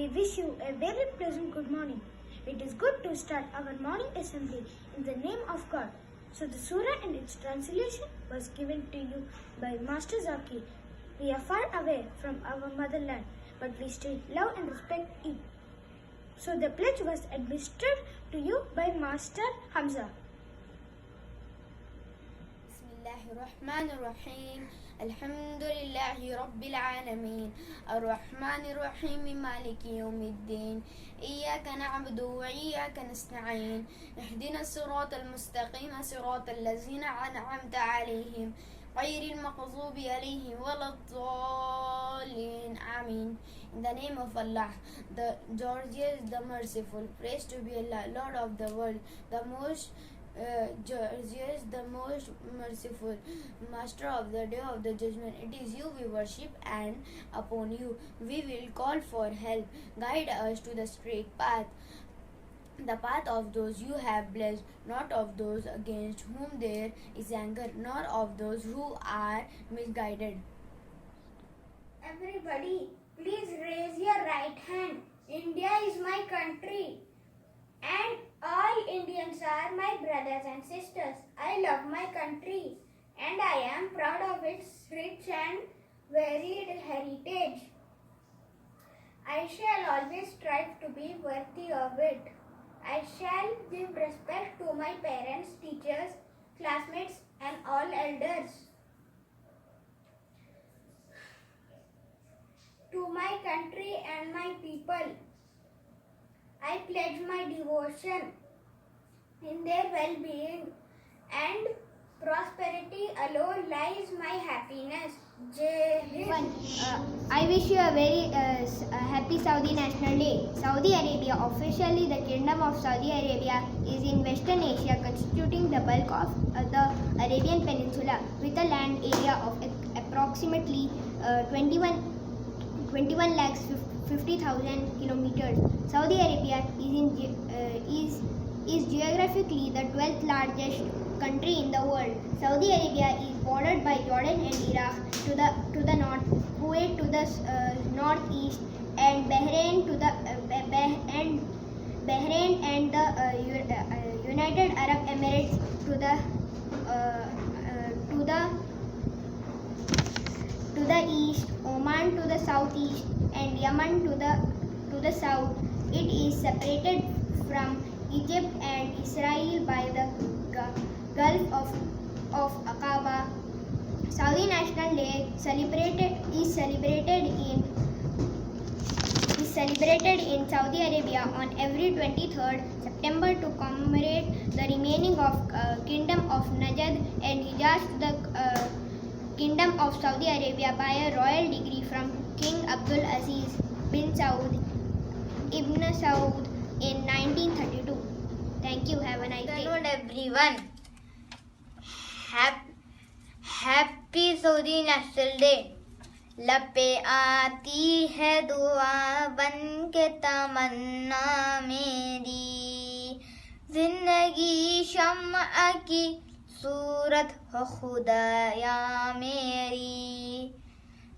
We wish you a very pleasant good morning. It is good to start our morning assembly in the name of God. So the surah and its translation was given to you by Master Zaki. We are far away from our motherland, but we still love and respect it. So the pledge was administered to you by Master Hamza. الرحمن الرحيم الحمد لله رب العالمين الرحمن الرحيم مالك يوم الدين إياك نعبد وإياك نستعين اهدنا الصراط المستقيم صراط الذين أنعمت عليهم غير المغضوب عليهم ولا الضالين آمين. In the name of Allah, the Gorgeous, the Merciful, praise to be Allah, Lord of the world, the most Gorgeous, the most merciful, Master of the day of the judgment. It is you we worship, and upon you we will call for help. Guide us to the straight path, the path of those you have blessed, not of those against whom there is anger, nor of those who are misguided. Everybody, please raise your right hand. India is my country, and all Indians are my brothers and sisters. I love my country, and I am proud of its rich and varied heritage. I shall always strive to be worthy of it. I shall give respect to my parents, teachers, classmates, and all elders. To my country and my people, I pledge my devotion in their well-being and prosperity alone lies my happiness. Jai Hind. I wish you a very happy Saudi National Day. Saudi Arabia, officially the Kingdom of Saudi Arabia, is in Western Asia, constituting the bulk of the Arabian Peninsula, with a land area of approximately 21 lakhs 50,000 kilometers. Saudi Arabia is geographically the 12th largest country in the world. Saudi Arabia is bordered by Jordan and Iraq to the north, Kuwait to the northeast, and Bahrain to the Bahrain and the United Arab Emirates to the east, Oman to the southeast, and Yemen to the south. It is separated from Egypt and Israel by the Gulf of Aqaba. Saudi National Day is celebrated in Saudi Arabia on every 23rd September to commemorate the remaining of Kingdom of Najd and Hijaz to the Kingdom of Saudi Arabia by a royal decree from King Abdul Aziz bin Saud Ibn Saud in 1932. Thank you. Have a nice day. Good afternoon, everyone. Happy Saudi National Day. लब पे आती है दुआ बन के तमन्ना मेरी, जिंदगी शम्अ की सूरत हो खुदाया मेरी,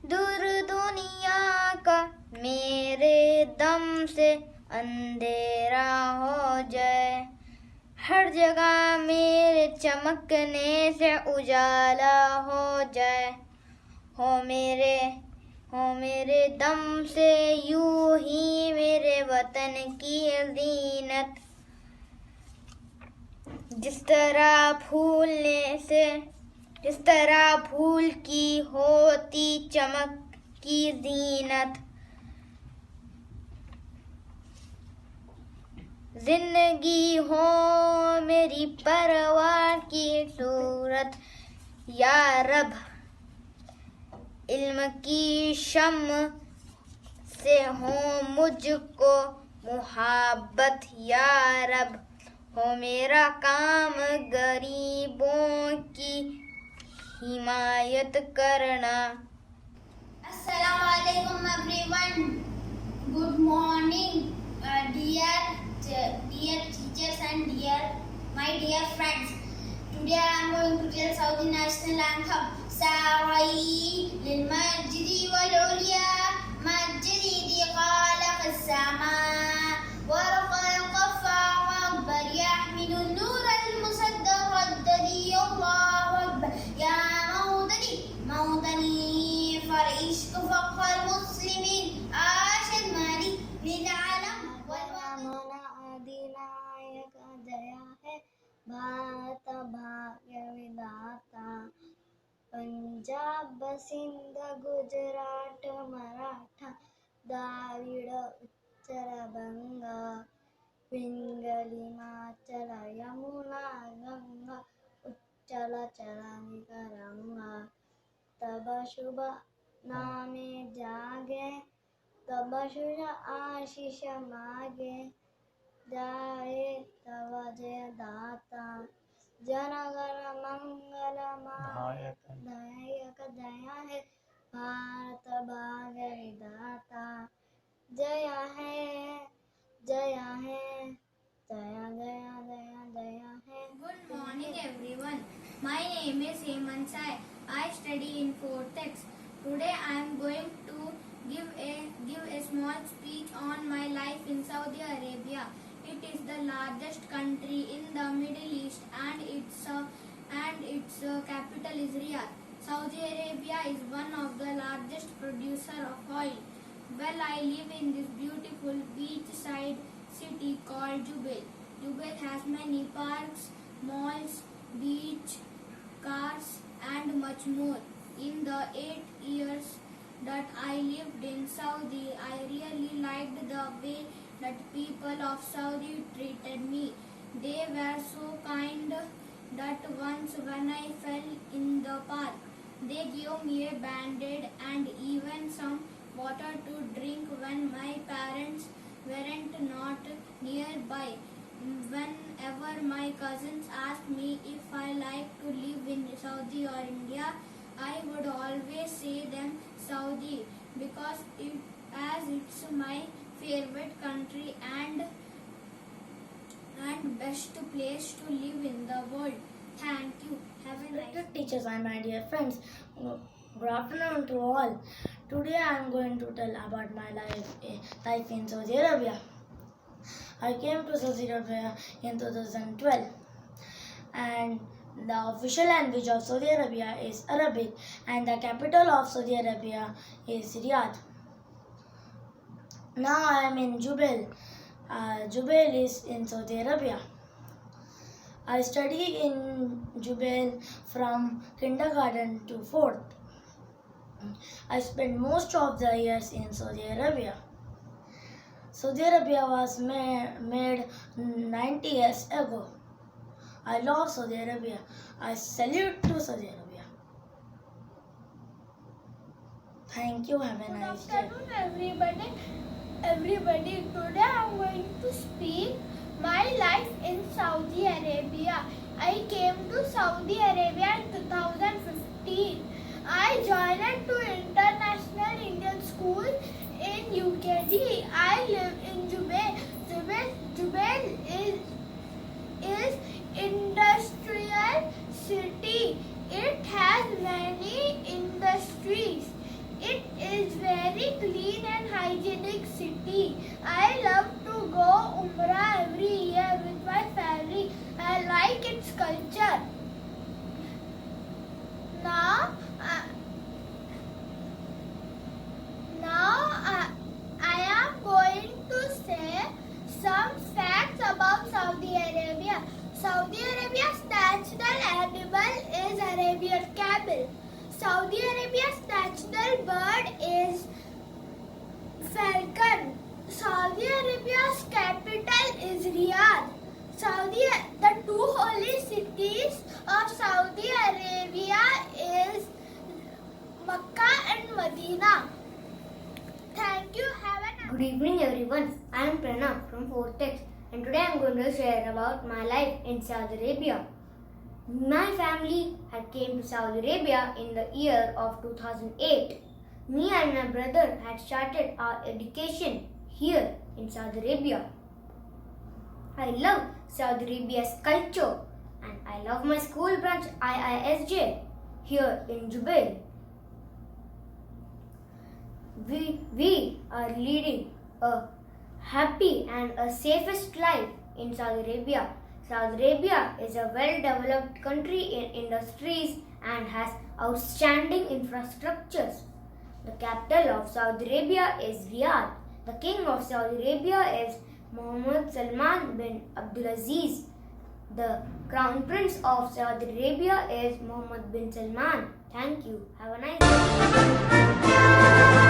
दूर दुनिया का मेरे दम से अंधेरा हो जाए, हर जगह मेरे चमकने से उजाला हो जाए, हो मेरे दम से यूं ही मेरे वतन की ज़ीनत, जिस तरह फूल की होती चमक की ज़ीनत, जिंदगी हो मेरी परवाह की सूरत, या रब इल्म की शम्म से हो मुझको मुहब्बत, या रब हो मेरा काम गरीबों की हिमायत करना. Assalamu alaikum everyone. Good morning, dear teachers and my dear friends. Today I am going to tell Saudi National Anthem. ساعي للمجد والعليا مجدي خالق والسماء ورفع القفا أكبر يحمل النور المصدر الذي الله أكبر يا موطني فرعشت فخر المسلمين عاش الملك للعالم अधिनायक Jaya है भारत भाग्य विधाता पंजाब सिंध गुजरात मराठा द्राविड उत्तर बंगा पिंगल हिमाचल यमुना गंगा उच्चल चरण तरंगा तब शुभ नामे जागे तब शुभ आशीष मागे जाए तव जय दाता जनगण मंगल दायक जया है भारत भाग्य विधाता जया है जया है जया जया जया जया है. Good morning everyone. My name is Hemant Sai. I study in 4th X. Today I am going to give a small speech on my life in Saudi Arabia. It is the largest country in the Middle East and its capital is Riyadh. Saudi Arabia is one of the largest producer of oil. Well, I live in this beautiful beachside city called Jubail. Jubail has many parks, malls, beach, cars and much more. In the 8 years that I lived in Saudi, I really liked the way that people of Saudi treated me. They were so kind that once when I fell in the park, they gave me a band-aid and even some water to drink when my parents weren't not nearby. Whenever my cousins asked me if I like to live in Saudi or India, I would always say them Saudi because it's my favorite country and best place to live in the world. Thank you. Have a nice day. Teachers and my dear friends, good afternoon to all. Today I am going to tell about my life in Saudi Arabia. I came to Saudi Arabia in 2012 and the official language of Saudi Arabia is Arabic and the capital of Saudi Arabia is Riyadh. Now I am in Jubail. Jubail is in Saudi Arabia. I study in Jubail from kindergarten to 4th. I spent most of the years in Saudi Arabia. Saudi Arabia was made 90 years ago. I love Saudi Arabia. I salute to Saudi Arabia. Thank you. Have a nice Good day. afternoon, everybody. Today I am going to speak my life in Saudi Arabia. I came to Saudi Arabia in 2015. I joined to International Indian School in UKD. I live in Jubail. Jubail is industrial city. It has many industries. It is very clean and hygienic city. I love to go Umrah every year with my family. I like its culture. Now I am going to say some facts about Saudi Arabia. Saudi Arabia's national animal is Arabian camel. Saudi Arabia's national bird is falcon. Saudi Arabia's capital is Riyadh. The two holy cities of Saudi Arabia is Makkah and Medina. Thank you. Have a nice Good evening everyone. I am Pranav from 4th X and today I am going to share about my life in Saudi Arabia. My family had came to Saudi Arabia in the year of 2008. Me and my brother had started our education here in Saudi Arabia. I love Saudi Arabia's culture and I love my school branch IISJ here in Jubail. We are leading a happy and a safest life in Saudi Arabia. Saudi Arabia is a well-developed country in industries and has outstanding infrastructures. The capital of Saudi Arabia is Riyadh. The king of Saudi Arabia is Mohammed Salman bin Abdulaziz. The crown prince of Saudi Arabia is Mohammed bin Salman. Thank you. Have a nice day.